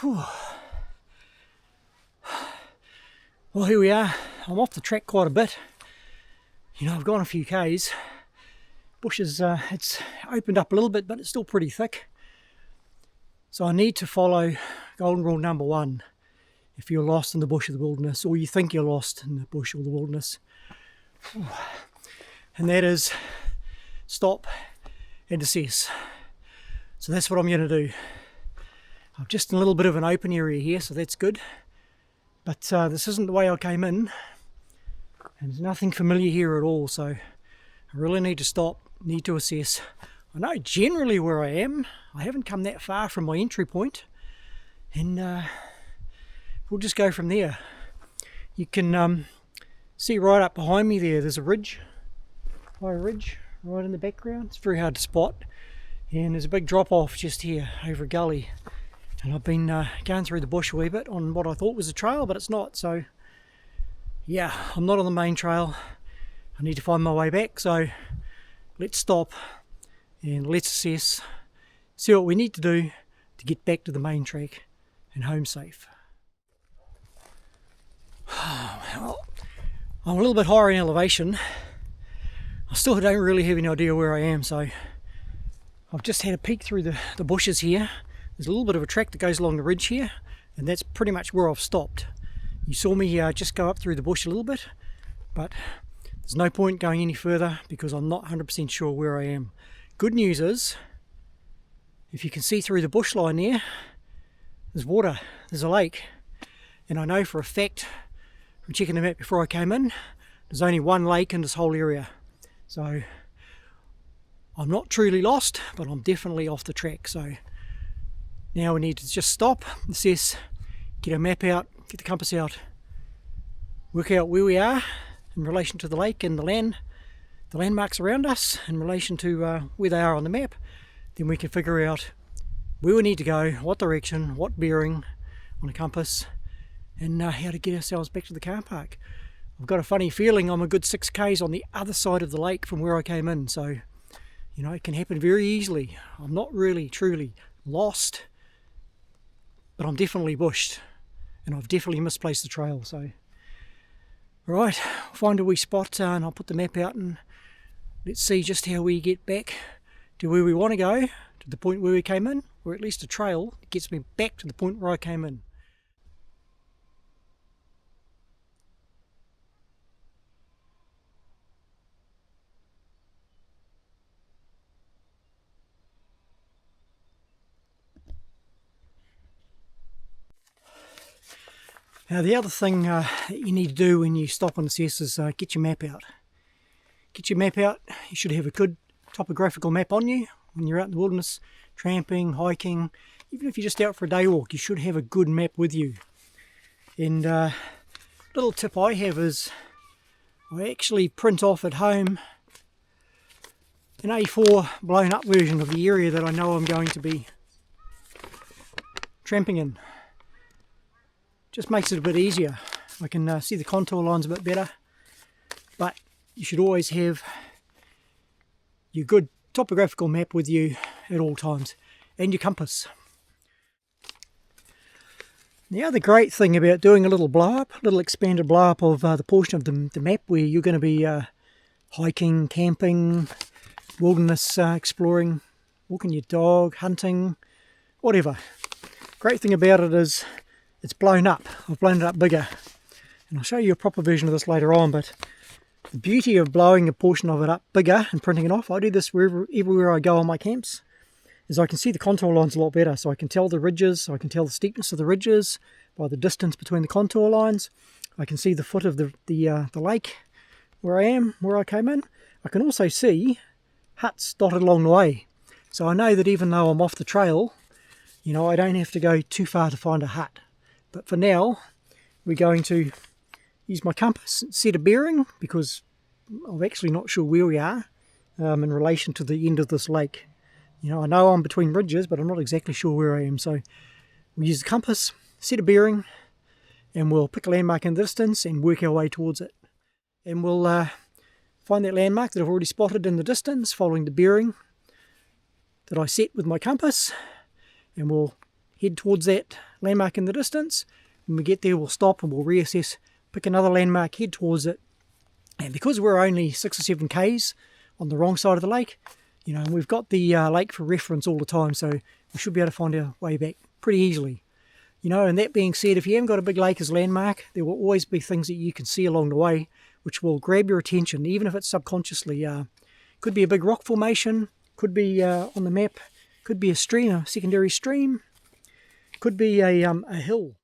Whew. Well, here we are. I'm off the track quite a bit. You know, I've gone a few k's. Bushes, it's opened up a little bit, but it's still pretty thick. So I need to follow golden rule number 1. If you're lost in the bush of the wilderness, or you think you're lost in the bush or the wilderness. And that is stop and assess. So that's what I'm going to do. I'm just in a little bit of an open area here, so that's good. But this isn't the way I came in. And there's nothing familiar here at all, so I really need to stop, need to assess. I know generally where I am. I haven't come that far from my entry point. And we'll just go from there. You can see right up behind me there's a ridge, high ridge right in the background. It's very hard to spot, and there's a big drop off just here over a gully, and I've been going through the bush a wee bit on what I thought was a trail, but it's not. So yeah, I'm not on the main trail. I need to find my way back, so let's stop and let's assess, see what we need to do to get back to the main track and home safe. Well, I'm a little bit higher in elevation. I still don't really have any idea where I am, so I've just had a peek through the bushes here. There's a little bit of a track that goes along the ridge here, and that's pretty much where I've stopped. You saw me just go up through the bush a little bit, but there's no point going any further because I'm not 100% sure where I am. Good news is, if you can see through the bush line there, there's water, there's a lake, and I know for a fact from checking the map before I came in, there's only one lake in this whole area. So I'm not truly lost, but I'm definitely off the track. So now we need to just stop, assess, get our map out, get the compass out, work out where we are in relation to the lake and the landmarks around us in relation to where they are on the map. Then we can figure out where we need to go, what direction, what bearing on the compass, and how to get ourselves back to the car park. I've got a funny feeling I'm a good 6 k's on the other side of the lake from where I came in, so you know, it can happen very easily. I'm not really truly lost, but I'm definitely bushed, and I've definitely misplaced the trail. So right, I'll find a wee spot and I'll put the map out, and let's see just how we get back to where we want to go, to the point where we came in, or at least a trail that gets me back to the point where I came in. Now the other thing that you need to do when you stop and assess is get your map out. Get your map out. You should have a good topographical map on you when you're out in the wilderness, tramping, hiking, even if you're just out for a day walk, you should have a good map with you. And little tip I have is I actually print off at home an A4 blown up version of the area that I know I'm going to be tramping in. Just makes it a bit easier. I can see the contour lines a bit better, but you should always have your good topographical map with you at all times, and your compass. The other great thing about doing a little blow up, a little expanded blow up of the portion of the map where you're going to be hiking, camping, wilderness exploring, walking your dog, hunting, whatever. Great thing about it is it's blown up. I've blown it up bigger, and I'll show you a proper version of this later on, but the beauty of blowing a portion of it up bigger and printing it off, I do this everywhere I go on my camps, is I can see the contour lines a lot better, so I can tell the ridges, I can tell the steepness of the ridges by the distance between the contour lines. I can see the foot of the lake where I am, where I came in. I can also see huts dotted along the way, so I know that even though I'm off the trail, you know, I don't have to go too far to find a hut. But for now, we're going to use my compass, set a bearing, because I'm actually not sure where we are in relation to the end of this lake. You know, I know I'm between ridges, but I'm not exactly sure where I am. So we'll use the compass, set a bearing, and we'll pick a landmark in the distance and work our way towards it. And we'll find that landmark that I've already spotted in the distance, following the bearing that I set with my compass, and we'll head towards that landmark in the distance. When we get there, we'll stop and we'll reassess, pick another landmark, head towards it. And because we're only 6 or 7 k's on the wrong side of the lake, you know, and we've got the lake for reference all the time, so we should be able to find our way back pretty easily. You know, and that being said, if you haven't got a big lake as landmark, there will always be things that you can see along the way which will grab your attention, even if it's subconsciously. Could be a big rock formation, could be on the map, could be a stream, a secondary stream, could be a hill.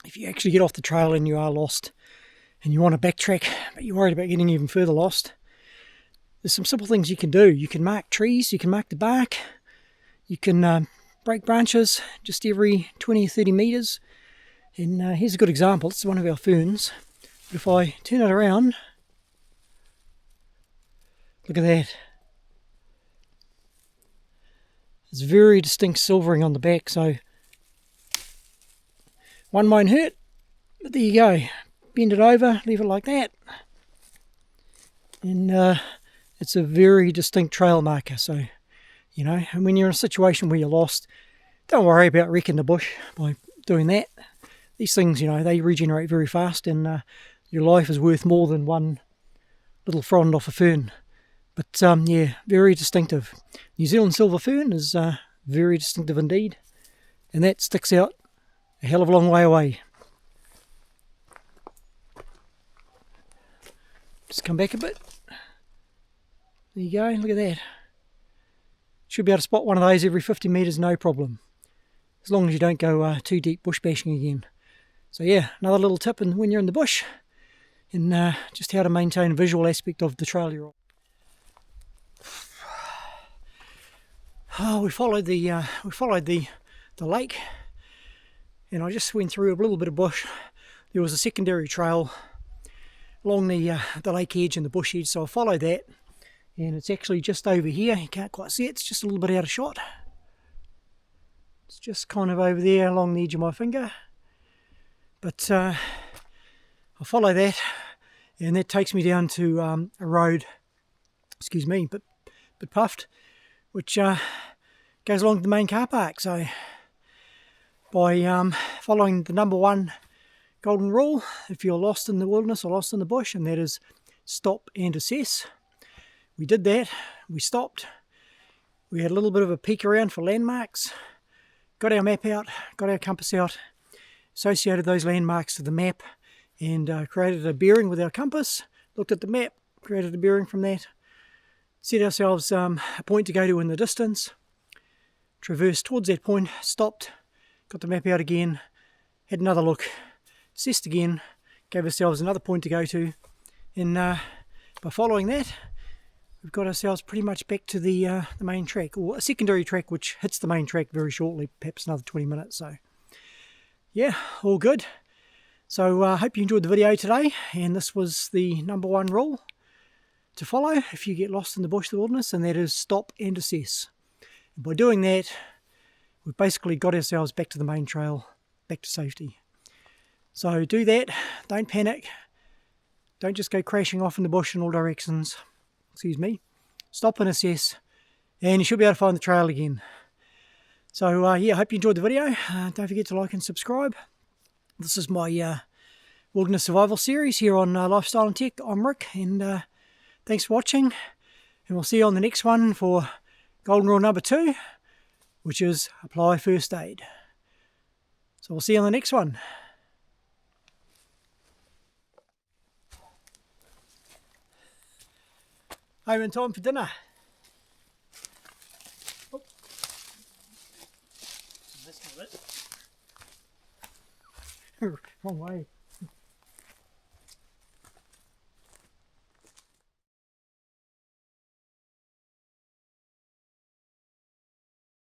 If you actually get off the trail and you are lost and you want to backtrack, but you're worried about getting even further lost, there's some simple things you can do. You can mark trees, you can mark the bark, you can break branches just every 20 or 30 metres. And here's a good example. It's one of our ferns. But if I turn it around, look at that. There's very distinct silvering on the back, so one won't hurt, but there you go. Bend it over, leave it like that. And it's a very distinct trail marker. So, you know, and when you're in a situation where you're lost, don't worry about wrecking the bush by doing that. These things, you know, they regenerate very fast, and your life is worth more than one little frond off a fern. But yeah, very distinctive. New Zealand silver fern is very distinctive indeed, and that sticks out a hell of a long way away. Just come back a bit. There you go, look at that. Should be able to spot one of those every 50 metres, no problem. As long as you don't go too deep bush bashing again. So yeah, another little tip when you're in the bush, and just how to maintain a visual aspect of the trail you're on. Oh, we followed the lake. And I just went through a little bit of bush. There was a secondary trail along the lake edge and the bush edge, so I followed that. And it's actually just over here. You can't quite see it, it's just a little bit out of shot. It's just kind of over there along the edge of my finger. But I follow that, and that takes me down to a road, excuse me, but puffed, which goes along to the main car park. So by following the number 1 golden rule, if you're lost in the wilderness or lost in the bush, and that is stop and assess. We did that, we stopped, we had a little bit of a peek around for landmarks, got our map out, got our compass out, associated those landmarks to the map, and created a bearing with our compass, looked at the map, created a bearing from that, set ourselves a point to go to in the distance, traversed towards that point, stopped, got the map out again, had another look, assessed again, gave ourselves another point to go to, and by following that, we've got ourselves pretty much back to the main track, or a secondary track which hits the main track very shortly, perhaps another 20 minutes. So yeah, all good. So I hope you enjoyed the video today, and this was the number 1 rule to follow if you get lost in the bush, the wilderness, and that is stop and assess. And by doing that, we've basically got ourselves back to the main trail, back to safety. So do that, don't panic, don't just go crashing off in the bush in all directions, excuse me, stop and assess, and you should be able to find the trail again. So yeah, I hope you enjoyed the video. Don't forget to like and subscribe. This is my wilderness survival series here on Lifestyle and Tech. I'm Rick, and thanks for watching, and we'll see you on the next one for golden rule number 2, which is apply first aid. So we'll see you on the next one. Home in time for dinner. Oh. That's not it. Wrong way.